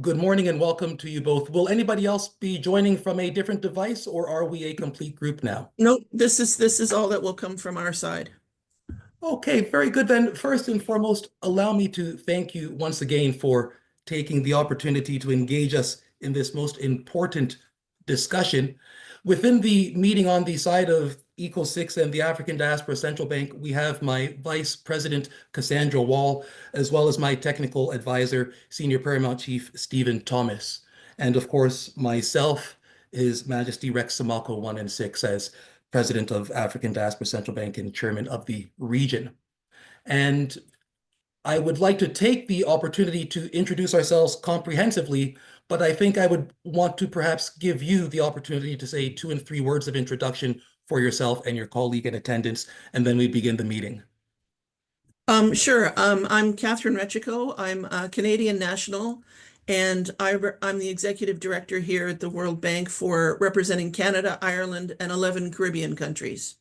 Good morning and welcome to you both. Will anybody else be joining from a different device, or are we a complete group now? Nope, this is all that will come from our side. Okay, very good. Then first and foremost, allow me to thank you once again for taking the opportunity to engage us in this most important discussion. Within the meeting on the side of ECO6 and the African Diaspora Central Bank, we have my Vice President, Cassandra Wall, as well as my technical advisor, Senior Paramount Chief Stephen Thomas. And of course, myself, His Majesty Rex Semako 1 and 6 as President of African Diaspora Central Bank and Chairman of the region. And I would like to take the opportunity to introduce ourselves comprehensively, but I think I would want to perhaps give you the opportunity to say 2 and 3 words of introduction for yourself and your colleague in attendance, and then we begin the meeting. Sure. I'm Catherine Rechico. I'm a Canadian national, and I'm the executive director here at the World Bank for representing Canada, Ireland, and 11 Caribbean countries.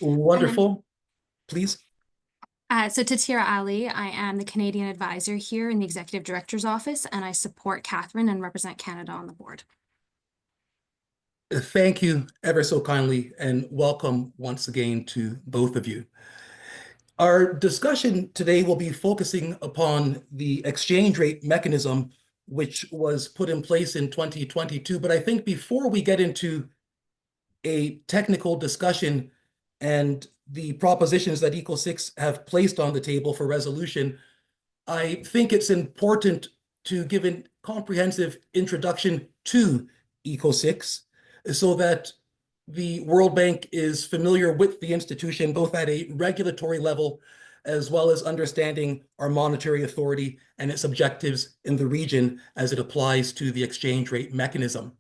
Wonderful. Please. So Tatira Ali, I am the Canadian advisor here in the Executive Director's Office, and I support Catherine and represent Canada on the board. Thank you ever so kindly, and welcome once again to both of you. Our discussion today will be focusing upon the exchange rate mechanism, which was put in place in 2022. But I think before we get into a technical discussion and the propositions that ECO6 have placed on the table for resolution, I think it's important to give a comprehensive introduction to ECO6 so that the World Bank is familiar with the institution, both at a regulatory level, as well as understanding our monetary authority and its objectives in the region as it applies to the exchange rate mechanism.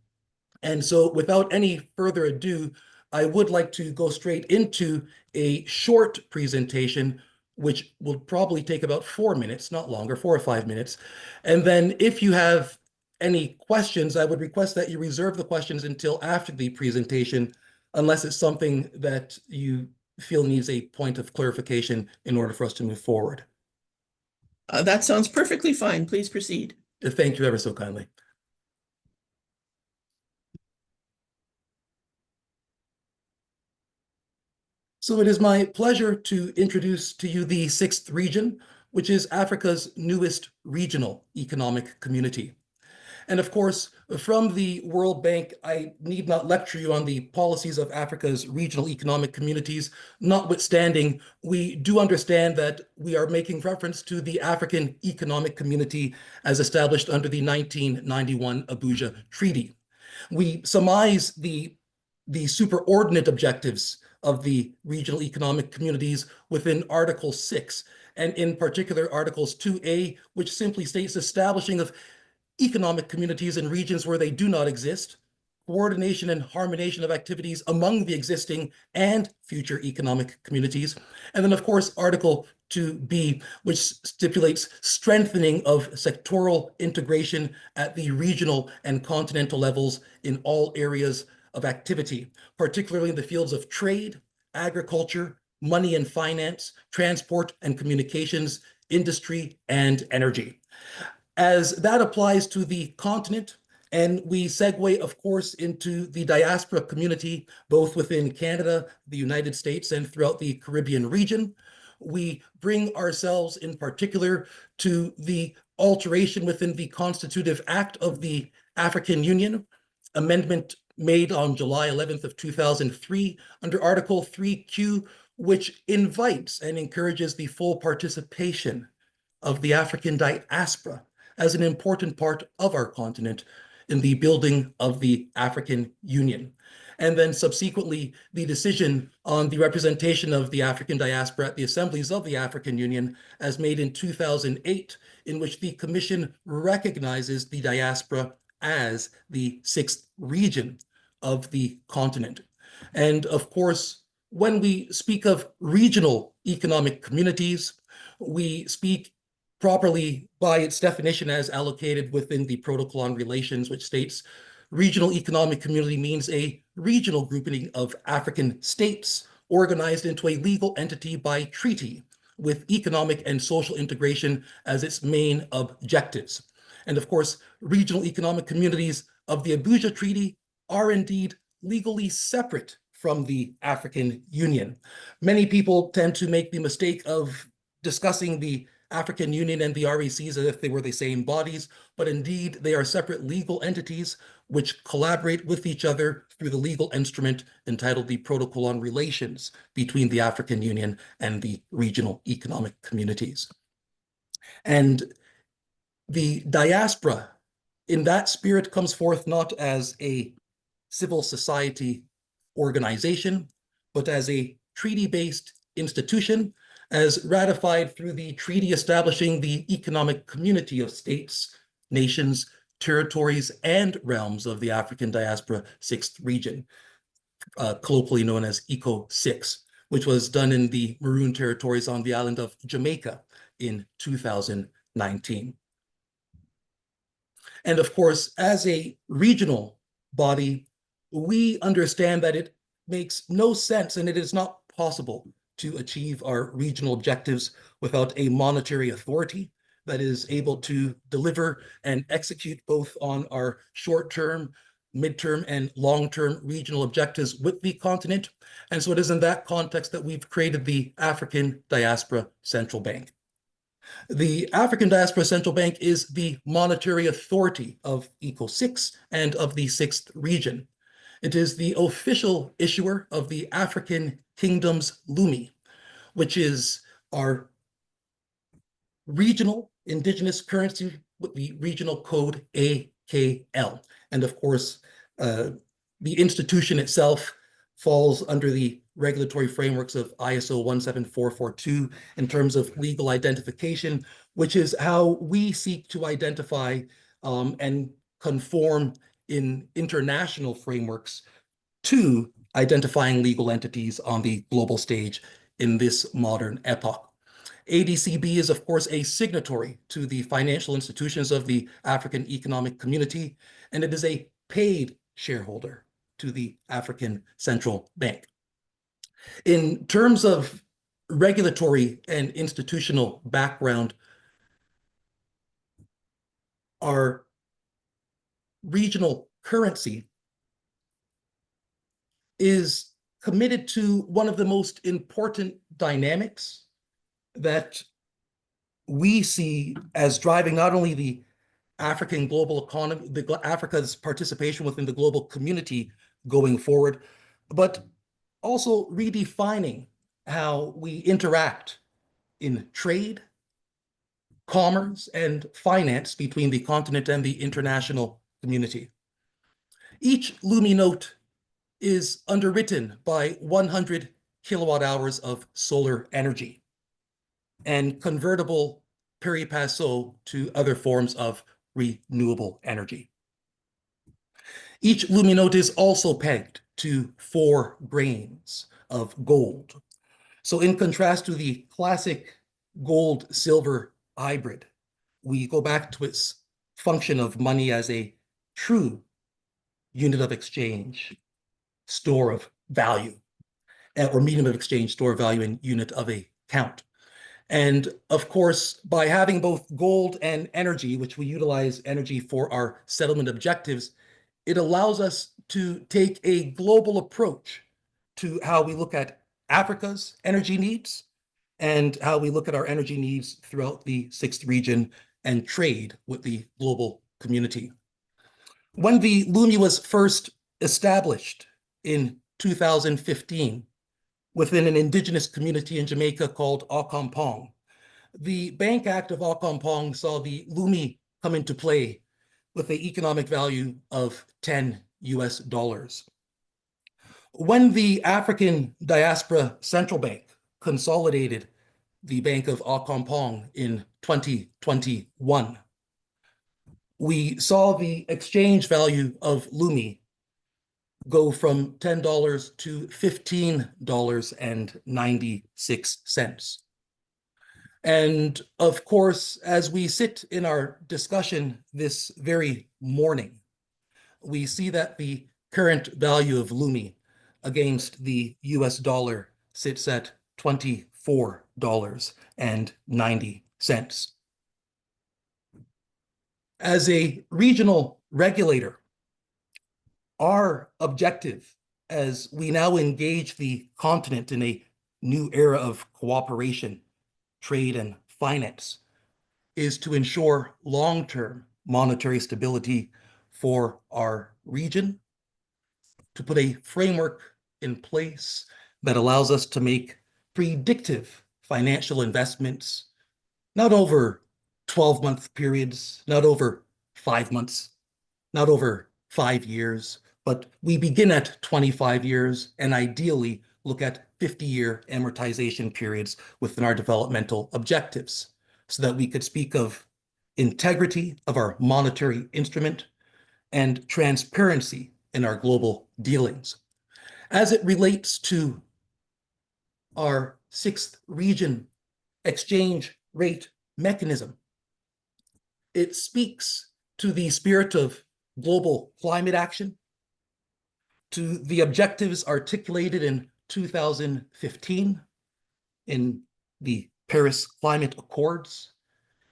And so without any further ado, I would like to go straight into a short presentation, which will probably take about 4 minutes, not longer, 4 or 5 minutes. And then if you have any questions, I would request that you reserve the questions until after the presentation, unless it's something that you feel needs a point of clarification in order for us to move forward. That sounds perfectly fine. Please proceed. Thank you ever so kindly. So it is my pleasure to introduce to you the 6th region, which is Africa's newest regional economic community. And of course, from the World Bank, I need not lecture you on the policies of Africa's regional economic communities. Notwithstanding, we do understand that we are making reference to the African Economic Community as established under the 1991 Abuja Treaty. We surmise the superordinate objectives of the regional economic communities within Article 6, and in particular Articles 2A, which simply states establishing of economic communities in regions where they do not exist, coordination and harmonization of activities among the existing and future economic communities. And then, of course, Article 2B, which stipulates strengthening of sectoral integration at the regional and continental levels in all areas of activity, particularly in the fields of trade, agriculture, money and finance, transport and communications, industry, and energy. As that applies to the continent, and we segue, of course, into the diaspora community, both within Canada, the United States, and throughout the Caribbean region, we bring ourselves in particular to the alteration within the Constitutive Act of the African Union, amendment made on July 11th of 2003 under Article 3Q, which invites and encourages the full participation of the African diaspora as an important part of our continent in the building of the African Union. And then subsequently, the decision on the representation of the African diaspora at the assemblies of the African Union as made in 2008, in which the Commission recognizes the diaspora as the 6th region of the continent. And of course, when we speak of regional economic communities, we speak properly by its definition as allocated within the Protocol on Relations, which states regional economic community means a regional grouping of African states organized into a legal entity by treaty with economic and social integration as its main objectives. And of course, regional economic communities of the Abuja Treaty are indeed legally separate from the African Union. Many people tend to make the mistake of discussing the African Union and the RECs as if they were the same bodies, but indeed they are separate legal entities which collaborate with each other through the legal instrument entitled the Protocol on Relations between the African Union and the regional economic communities. And the diaspora, in that spirit, comes forth not as a civil society organization, but as a treaty-based institution, as ratified through the treaty establishing the Economic Community of States, Nations, Territories, and Realms of the African Diaspora Sixth Region, colloquially known as ECO6, which was done in the Maroon Territories on the island of Jamaica in 2019. And of course, as a regional body, we understand that it makes no sense and it is not possible to achieve our regional objectives without a monetary authority that is able to deliver and execute both on our short-term, midterm, and long-term regional objectives with the continent. And so it is in that context that we've created the African Diaspora Central Bank. The African Diaspora Central Bank is the monetary authority of ECO6 and of the Sixth Region. It is the official issuer of the African Kingdom's LUMI, which is our regional indigenous currency with the regional code AKL. And of course, the institution itself falls under the regulatory frameworks of ISO 17442 in terms of legal identification, which is how we seek to identify and conform in international frameworks to identifying legal entities on the global stage in this modern epoch. ADCB is, of course, a signatory to the financial institutions of the African Economic Community, and it is a paid shareholder to the African Central Bank. In terms of regulatory and institutional background, our regional currency is committed to one of the most important dynamics that we see as driving not only the African global economy, Africa's participation within the global community going forward, but also redefining how we interact in trade, commerce, and finance between the continent and the international community. Each LUMI note is underwritten by 100 kilowatt hours of solar energy and convertible pari passu to other forms of renewable energy. Each LUMI note is also pegged to 4 grains of gold. So in contrast to the classic gold-silver hybrid, we go back to its function of money as a true unit of exchange, store of value, or medium of exchange, store of value, and unit of account. And of course, by having both gold and energy, which we utilize energy for our settlement objectives, it allows us to take a global approach to how we look at Africa's energy needs and how we look at our energy needs throughout the Sixth Region and trade with the global community. When the LUMI was first established in 2015 within an indigenous community in Jamaica called Accompong, the Bank Act of Accompong saw the LUMI come into play with an economic value of $10 US. When the African Diaspora Central Bank consolidated the Bank of Accompong in 2021, we saw the exchange value of LUMI go from $10 to $15.96. And of course, as we sit in our discussion this very morning, we see that the current value of LUMI against the US dollar sits at $24.90. As a regional regulator, our objective as we now engage the continent in a new era of cooperation, trade, and finance is to ensure long-term monetary stability for our region, to put a framework in place that allows us to make predictive financial investments, not over 12-month periods, not over 5 months, not over 5 years, but we begin at 25 years and ideally look at 50-year amortization periods within our developmental objectives so that we could speak of integrity of our monetary instrument and transparency in our global dealings. As it relates to our sixth region exchange rate mechanism, it speaks to the spirit of global climate action, to the objectives articulated in 2015 in the Paris Climate Accords.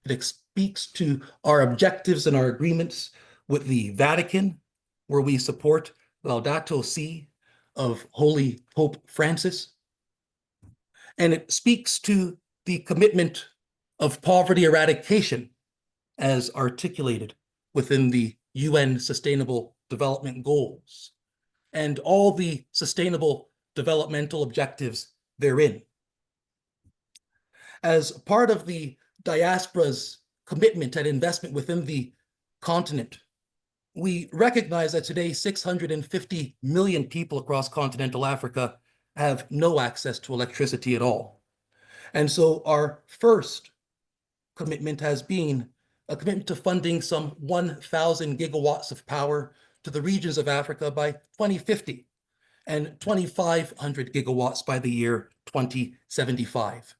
It speaks to our objectives and our agreements with the Vatican, where we support Laudato Si of Holy Pope Francis. And it speaks to the commitment of poverty eradication as articulated within the UN Sustainable Development Goals and all the sustainable developmental objectives therein. As part of the diaspora's commitment and investment within the continent, we recognize that today 650 million people across continental Africa have no access to electricity at all. And so our first commitment has been a commitment to funding some 1,000 gigawatts of power to the regions of Africa by 2050 and 2,500 gigawatts by the year 2075,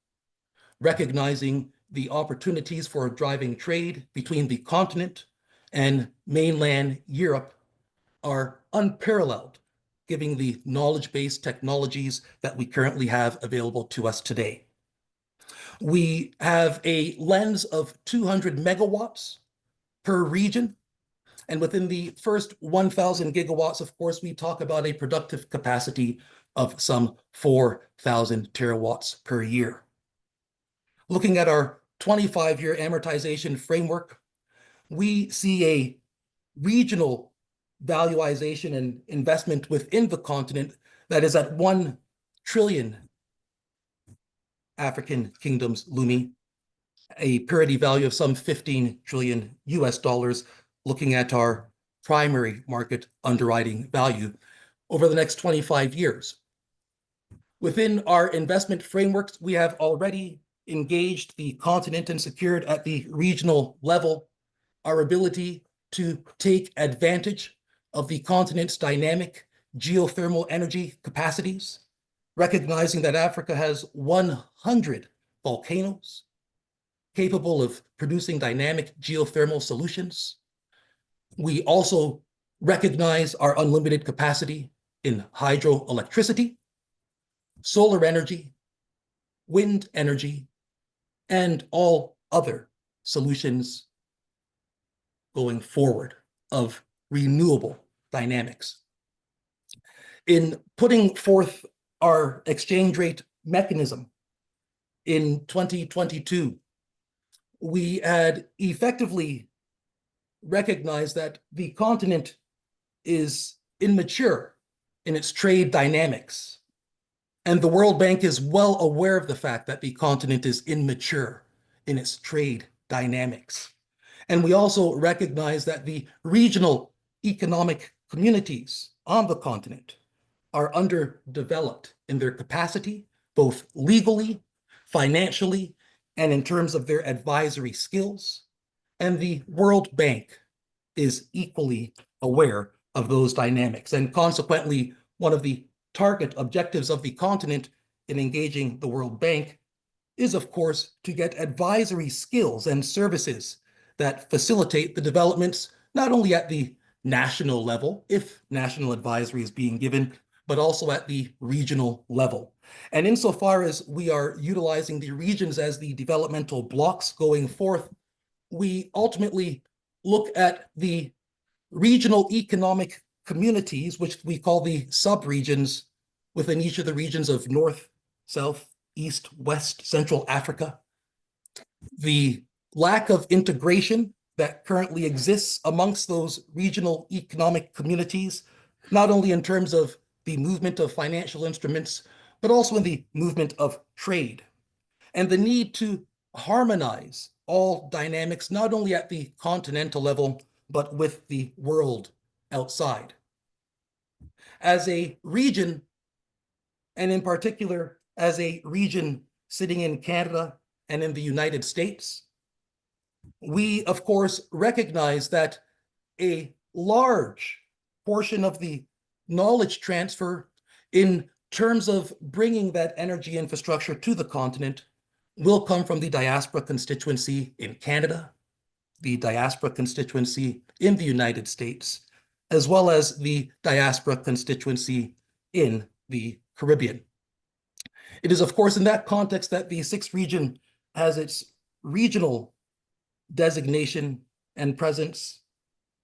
recognizing the opportunities for driving trade between the continent and mainland Europe are unparalleled, given the knowledge-based technologies that we currently have available to us today. We have a lens of 200 megawatts per region. And within the first 1,000 gigawatts, of course, we talk about a productive capacity of some 4,000 terawatts per year. Looking at our 25-year amortization framework, we see a regional valuation and investment within the continent that is at 1 trillion African kingdoms LUMI, a parity value of some 15 trillion US dollars, looking at our primary market underwriting value over the next 25 years. Within our investment frameworks, we have already engaged the continent and secured at the regional level our ability to take advantage of the continent's dynamic geothermal energy capacities, recognizing that Africa has 100 volcanoes capable of producing dynamic geothermal solutions. We also recognize our unlimited capacity in hydroelectricity, solar energy, wind energy, and all other solutions going forward of renewable dynamics. In putting forth our exchange rate mechanism in 2022, we had effectively recognized that the continent is immature in its trade dynamics. And the World Bank is well aware of the fact that the continent is immature in its trade dynamics. And we also recognize that the regional economic communities on the continent are underdeveloped in their capacity, both legally, financially, and in terms of their advisory skills. And the World Bank is equally aware of those dynamics. And consequently, one of the target objectives of the continent in engaging the World Bank is, of course, to get advisory skills and services that facilitate the developments, not only at the national level, if national advisory is being given, but also at the regional level. And insofar as we are utilizing the regions as the developmental blocks going forth, we ultimately look at the regional economic communities, which we call the sub-regions within each of the regions of North, South, East, West, Central Africa, the lack of integration that currently exists amongst those regional economic communities, not only in terms of the movement of financial instruments, but also in the movement of trade, and the need to harmonize all dynamics, not only at the continental level, but with the world outside. As a region, and in particular, as a region sitting in Canada and in the United States, we, of course, recognize that a large portion of the knowledge transfer in terms of bringing that energy infrastructure to the continent will come from the diaspora constituency in Canada, the diaspora constituency in the United States, as well as the diaspora constituency in the Caribbean. It is, of course, in that context that the sixth region has its regional designation and presence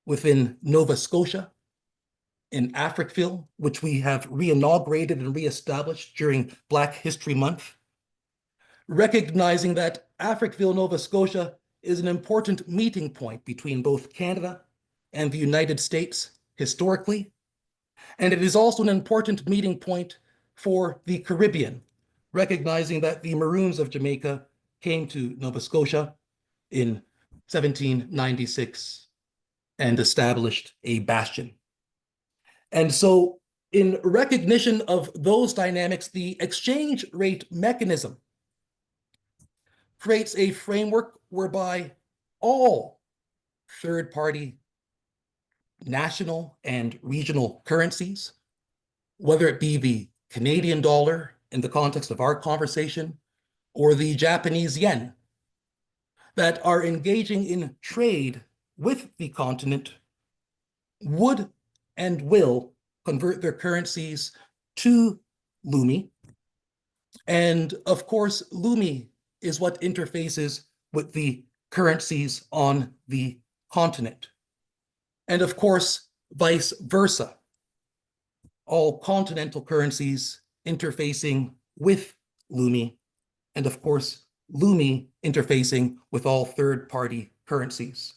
within Nova Scotia, in Africville, which we have re-inaugurated and re-established during Black History Month, recognizing that Africville, Nova Scotia is an important meeting point between both Canada and the United States historically, and it is also an important meeting point for the Caribbean, recognizing that the Maroons of Jamaica came to Nova Scotia in 1796 and established a bastion. And so in recognition of those dynamics, the exchange rate mechanism creates a framework whereby all third-party national and regional currencies, whether it be the Canadian dollar in the context of our conversation, or the Japanese yen, that are engaging in trade with the continent would and will convert their currencies to LUMI. And of course, LUMI is what interfaces with the currencies on the continent. And of course, vice versa, all continental currencies interfacing with LUMI, and of course, LUMI interfacing with all third-party currencies.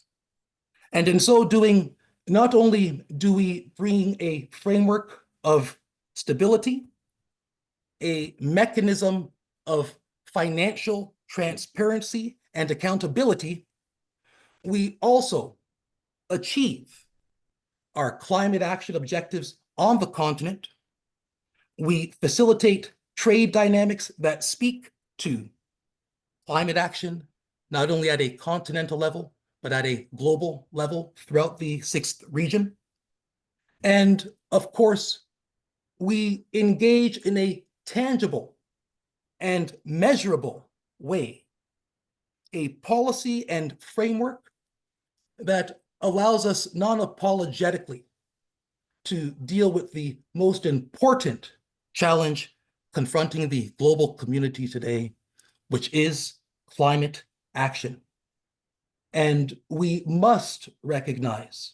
And in so doing, not only do we bring a framework of stability, a mechanism of financial transparency and accountability, we also achieve our climate action objectives on the continent. We facilitate trade dynamics that speak to climate action, not only at a continental level, but at a global level throughout the sixth region. And of course, we engage in a tangible and measurable way, a policy and framework that allows us non-apologetically to deal with the most important challenge confronting the global community today, which is climate action. And we must recognize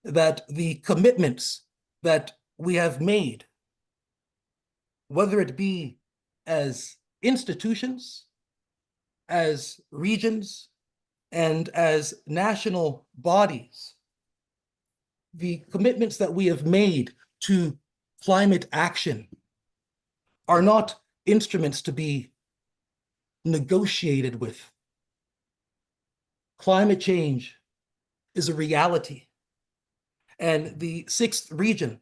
that the commitments that we have made, whether it be as institutions, as regions, and as national bodies, the commitments that we have made to climate action are not instruments to be negotiated with. Climate change is a reality, and the sixth region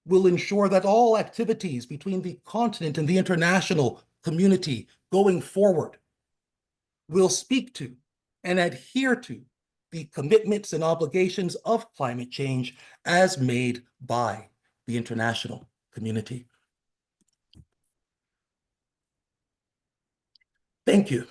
will ensure that all activities between the continent and the international community going forward will speak to and adhere to the commitments and obligations of climate change as made by the international community. Thank you.